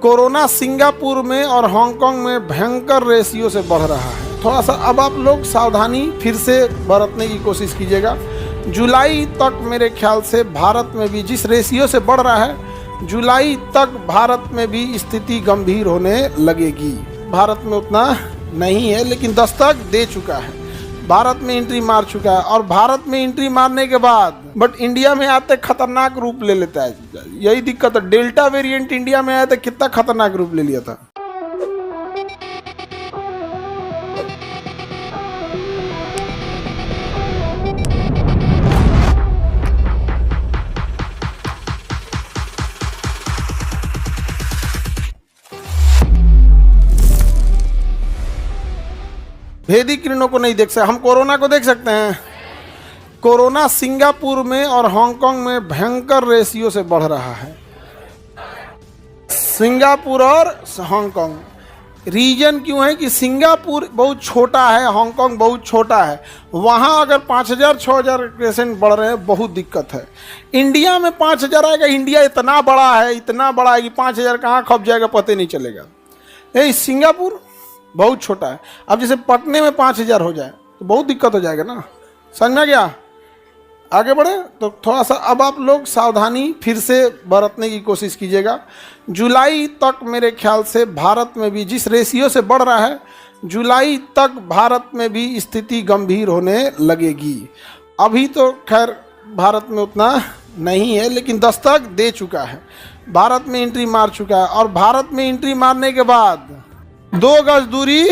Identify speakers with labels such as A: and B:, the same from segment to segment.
A: Corona Singapore में और Hong Kong में भयंकर रेशियो से बढ़ रहा है। थोड़ा सा अब आप लोग सावधानी फिर से बरतने की कोशिश कीजिएगा। जुलाई तक मेरे ख्याल से भारत में भी जिस रेशियो से बढ़ रहा है, जुलाई तक भारत में भी स्थिति गंभीर होने लगेगी। भारत में उतना नहीं है लेकिन दस्तक दे चुका है, भारत में एंट्री मार चुका है। और भारत में एंट्री मारने के बाद बट इंडिया में आते खतरनाक रूप ले लेता है। यही दिक्कत है, डेल्टा वेरिएंट इंडिया में आया था, कितना खतरनाक रूप ले लिया था। भेदी किरणों को नहीं देख सकते, हम कोरोना को देख सकते हैं। कोरोना सिंगापुर में और हांगकांग में भयंकर रेशियो से बढ़ रहा है। सिंगापुर और हांगकांग रीजन क्यों है कि सिंगापुर बहुत छोटा है, हांगकांग बहुत छोटा है। वहाँ अगर 5,000 6,000 पेशेंट बढ़ रहे हैं, बहुत दिक्कत है। इंडिया में 5,000 आएगा, इंडिया इतना बड़ा है, इतना बड़ा है कि 5,000 कहाँ खप जाएगा पता नहीं चलेगा। यही सिंगापुर बहुत छोटा है। अब जैसे पटने में 5,000 हो जाए तो बहुत दिक्कत हो जाएगा ना, समझ में आ गया। आगे बढ़े तो थोड़ा सा अब आप लोग सावधानी फिर से बरतने की कोशिश कीजिएगा। जुलाई तक मेरे ख्याल से भारत में भी जिस रेशियो से बढ़ रहा है, जुलाई तक भारत में भी स्थिति गंभीर होने लगेगी। अभी तो खैर भारत में उतना नहीं है लेकिन दस्तक दे चुका है, भारत में एंट्री मार चुका है। और भारत में एंट्री मारने के बाद 2 गज दूरी,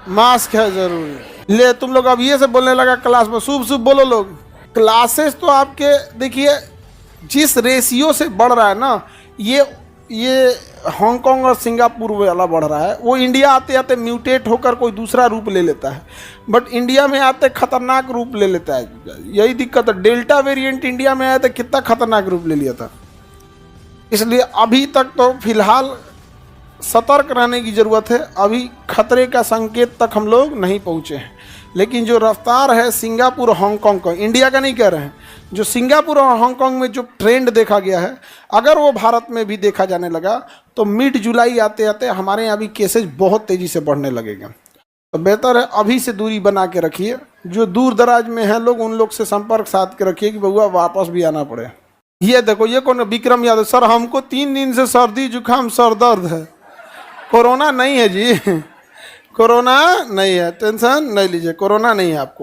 A: मास्क है जरूरी। ले तुम लोग अब ये से बोलने लगा क्लास में, शुभ शुभ बोलो लोग। क्लासेस तो आपके देखिए जिस रेशियो से बढ़ रहा है ना, ये हांगकांग और सिंगापुर वाला बढ़ रहा है। वो इंडिया आते आते म्यूटेट होकर कोई दूसरा रूप ले लेता है, बट इंडिया में आते खतरनाक रूप ले लेता है। यही दिक्कत है, डेल्टा वेरिएंट इंडिया में आया था, कितना खतरनाक रूप ले लिया था। इसलिए अभी तक तो फिलहाल सतर्क रहने की ज़रूरत है। अभी खतरे का संकेत तक हम लोग नहीं पहुँचे हैं, लेकिन जो रफ्तार है सिंगापुर और हांगकांग का, इंडिया का नहीं कह रहे हैं, जो सिंगापुर और हांगकांग में जो ट्रेंड देखा गया है, अगर वो भारत में भी देखा जाने लगा तो मिड जुलाई आते आते हमारे यहाँ भी केसेज बहुत तेज़ी से बढ़ने लगेंगे। तो बेहतर है अभी से दूरी बना के रखिए। जो दूर दराज में हैं लोग, उन लोग से संपर्क साध के रखिए कि बउआ वापस भी आना पड़े। ये देखो, ये कौन, विक्रम यादव सर, हमको 3 दिन से सर्दी जुकाम सर दर्द है। कोरोना नहीं है जी, कोरोना नहीं है, टेंशन नहीं लीजिए, कोरोना नहीं है आपको।